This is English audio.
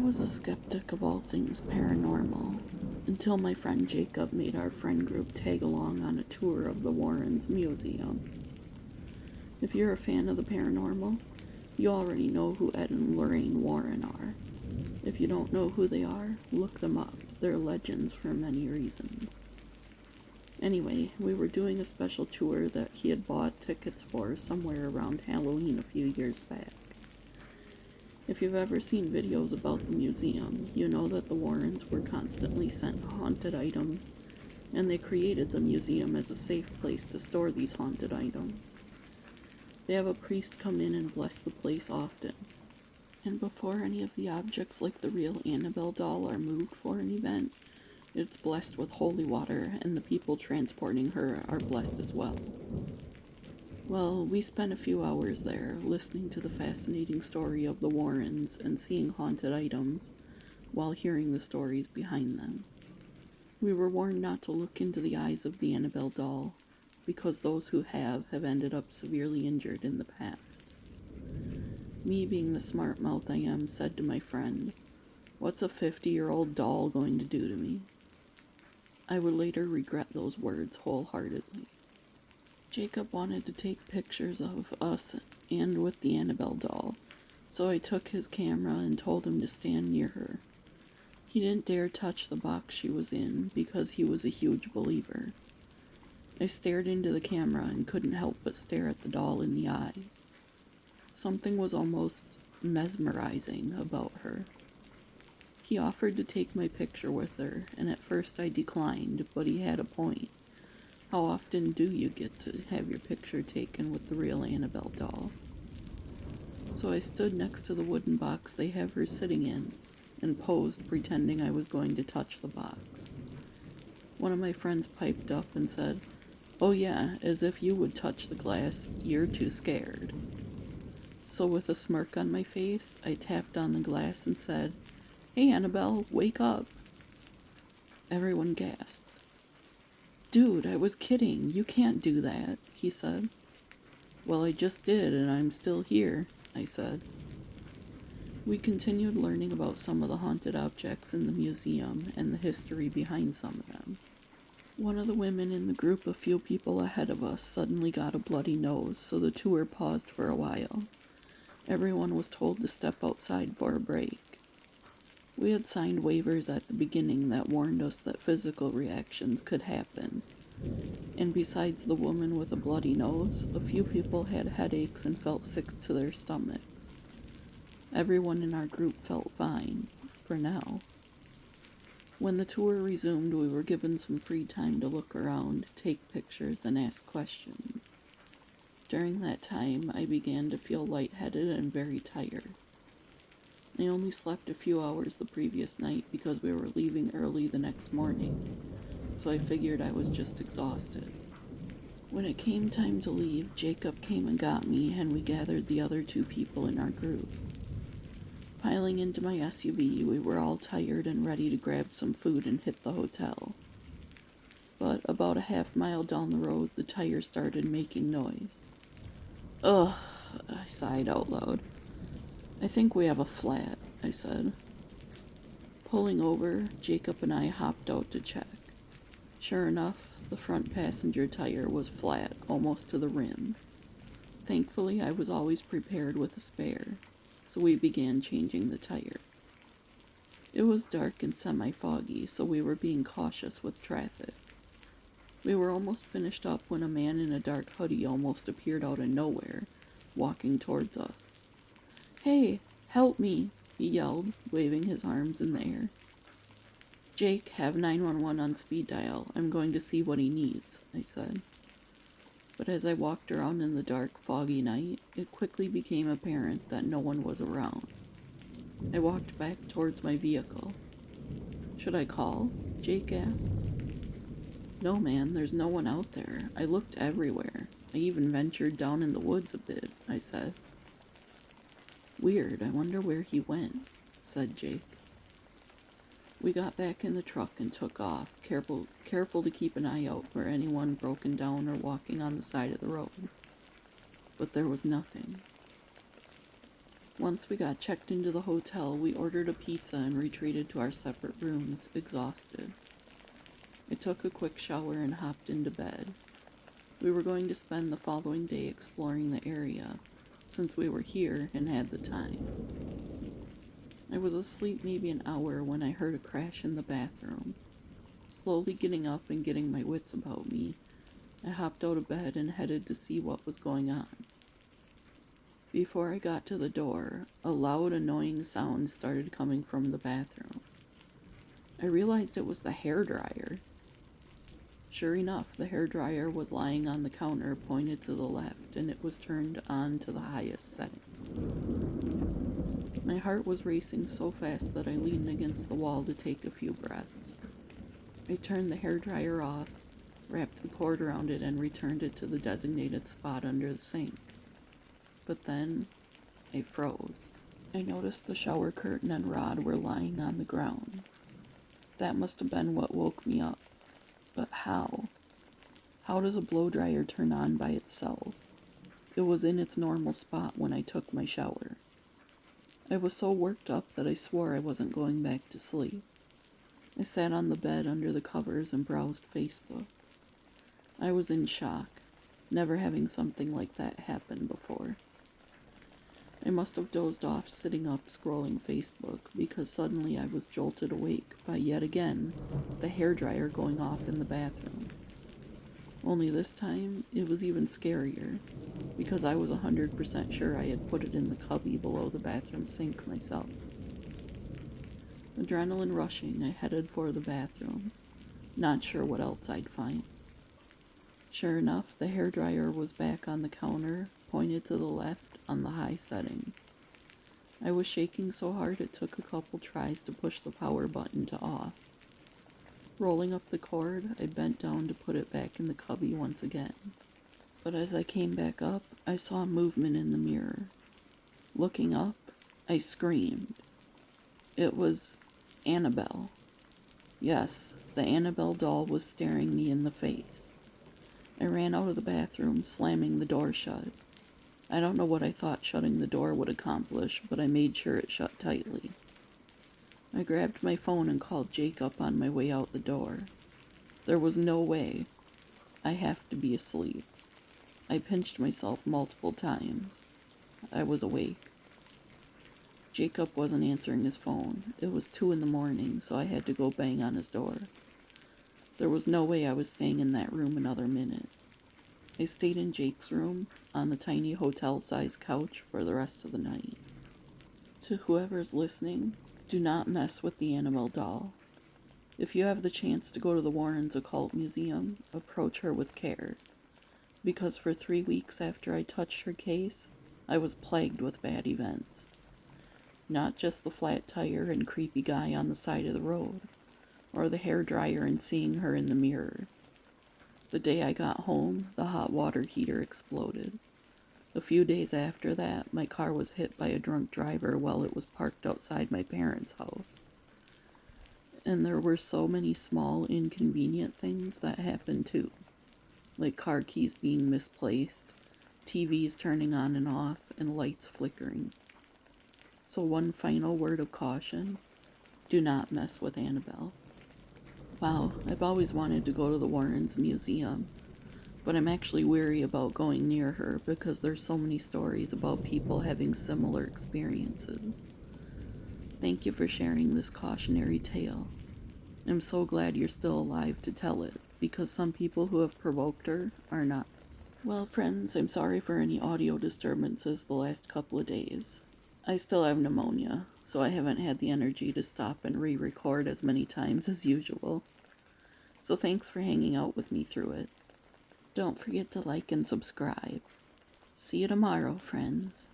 was a skeptic of all things paranormal, until my friend Jacob made our friend group tag along on a tour of the Warrens Museum. If you're a fan of the paranormal, you already know who Ed and Lorraine Warren are. If you don't know who they are, look them up. They're legends for many reasons. Anyway, we were doing a special tour that he had bought tickets for somewhere around Halloween a few years back. If you've ever seen videos about the museum, you know that the Warrens were constantly sent haunted items, and they created the museum as a safe place to store these haunted items. They have a priest come in and bless the place often, and before any of the objects like the real Annabelle doll are moved for an event, it's blessed with holy water, and the people transporting her are blessed as well. Well, we spent a few hours there, listening to the fascinating story of the Warrens and seeing haunted items, while hearing the stories behind them. We were warned not to look into the eyes of the Annabelle doll, because those who have ended up severely injured in the past. Me, being the smart mouth I am, said to my friend, "What's a 50-year-old doll going to do to me?" I would later regret those words wholeheartedly. Jacob wanted to take pictures of us and with the Annabelle doll, so I took his camera and told him to stand near her. He didn't dare touch the box she was in because he was a huge believer. I stared into the camera and couldn't help but stare at the doll in the eyes. Something was almost mesmerizing about her. He offered to take my picture with her, and at first I declined, but he had a point. How often do you get to have your picture taken with the real Annabelle doll? So I stood next to the wooden box they have her sitting in and posed, pretending I was going to touch the box. One of my friends piped up and said, "Oh yeah, as if you would touch the glass, you're too scared." So with a smirk on my face, I tapped on the glass and said, "Hey Annabelle, wake up." Everyone gasped. "Dude, I was kidding. You can't do that," he said. "Well, I just did, and I'm still here," I said. We continued learning about some of the haunted objects in the museum and the history behind some of them. One of the women in the group a few people ahead of us suddenly got a bloody nose, so the tour paused for a while. Everyone was told to step outside for a break. We had signed waivers at the beginning that warned us that physical reactions could happen. And besides the woman with a bloody nose, a few people had headaches and felt sick to their stomachs. Everyone in our group felt fine, for now. When the tour resumed, we were given some free time to look around, take pictures, and ask questions. During that time, I began to feel lightheaded and very tired. I only slept a few hours the previous night because we were leaving early the next morning, so I figured I was just exhausted. When it came time to leave, Jacob came and got me, and we gathered the other 2 people in our group. Piling into my SUV, we were all tired and ready to grab some food and hit the hotel. But about a half-mile down the road, the tire started making noise. "Ugh," I sighed out loud. "I think we have a flat," I said. Pulling over, Jacob and I hopped out to check. Sure enough, the front passenger tire was flat, almost to the rim. Thankfully, I was always prepared with a spare, so we began changing the tire. It was dark and semi-foggy, so we were being cautious with traffic. We were almost finished up when a man in a dark hoodie almost appeared out of nowhere, walking towards us. "Hey, help me," he yelled, waving his arms in the air. "Jake, have 911 on speed dial. I'm going to see what he needs," I said. But as I walked around in the dark, foggy night, it quickly became apparent that no one was around. I walked back towards my vehicle. "Should I call?" Jake asked. "No, man, there's no one out there. I looked everywhere. I even ventured down in the woods a bit," I said. "Weird, I wonder where he went," said Jake. We got back in the truck and took off, careful to keep an eye out for anyone broken down or walking on the side of the road. But there was nothing. Once we got checked into the hotel, we ordered a pizza and retreated to our separate rooms, exhausted. I took a quick shower and hopped into bed. We were going to spend the following day exploring the area, since we were here and had the time. I was asleep maybe an hour when I heard a crash in the bathroom. Slowly getting up and getting my wits about me, I hopped out of bed and headed to see what was going on. Before I got to the door, a loud, annoying sound started coming from the bathroom. I realized it was the hairdryer. Sure enough, the hairdryer was lying on the counter, pointed to the left, and it was turned on to the highest setting. My heart was racing so fast that I leaned against the wall to take a few breaths. I turned the hairdryer off, wrapped the cord around it, and returned it to the designated spot under the sink. But then, I froze. I noticed the shower curtain and rod were lying on the ground. That must have been what woke me up. But how? How does a blow dryer turn on by itself? It was in its normal spot when I took my shower. I was so worked up that I swore I wasn't going back to sleep. I sat on the bed under the covers and browsed Facebook. I was in shock, never having something like that happen before. I must have dozed off sitting up scrolling Facebook because suddenly I was jolted awake by yet again the hairdryer going off in the bathroom. Only this time it was even scarier because I was 100% sure I had put it in the cubby below the bathroom sink myself. Adrenaline rushing, I headed for the bathroom, not sure what else I'd find. Sure enough, the hairdryer was back on the counter, pointed to the left on the high setting. I was shaking so hard it took a couple tries to push the power button to off. Rolling up the cord, I bent down to put it back in the cubby once again. But as I came back up, I saw movement in the mirror. Looking up, I screamed. It was Annabelle. Yes, the Annabelle doll was staring me in the face. I ran out of the bathroom, slamming the door shut. I don't know what I thought shutting the door would accomplish, but I made sure it shut tightly. I grabbed my phone and called Jake up on my way out the door. There was no way. I have to be asleep. I pinched myself multiple times. I was awake. Jacob wasn't answering his phone. It was 2 a.m, so I had to go bang on his door. There was no way I was staying in that room another minute. I stayed in Jake's room, on the tiny hotel-sized couch, for the rest of the night. To whoever's listening, do not mess with the Annabelle doll. If you have the chance to go to the Warrens Occult Museum, approach her with care. Because for 3 weeks after I touched her case, I was plagued with bad events. Not just the flat tire and creepy guy on the side of the road, or the hairdryer and seeing her in the mirror. The day I got home, the hot water heater exploded. A few days after that, my car was hit by a drunk driver while it was parked outside my parents' house. And there were so many small, inconvenient things that happened too, like car keys being misplaced, TVs turning on and off, and lights flickering. So one final word of caution, do not mess with Annabelle. Wow, I've always wanted to go to the Warrens Museum, but I'm actually weary about going near her because there's so many stories about people having similar experiences. Thank you for sharing this cautionary tale. I'm so glad you're still alive to tell it, because some people who have provoked her are not. Well, friends, I'm sorry for any audio disturbances the last couple of days. I still have pneumonia, so I haven't had the energy to stop and re-record as many times as usual. So thanks for hanging out with me through it. Don't forget to like and subscribe. See you tomorrow, friends.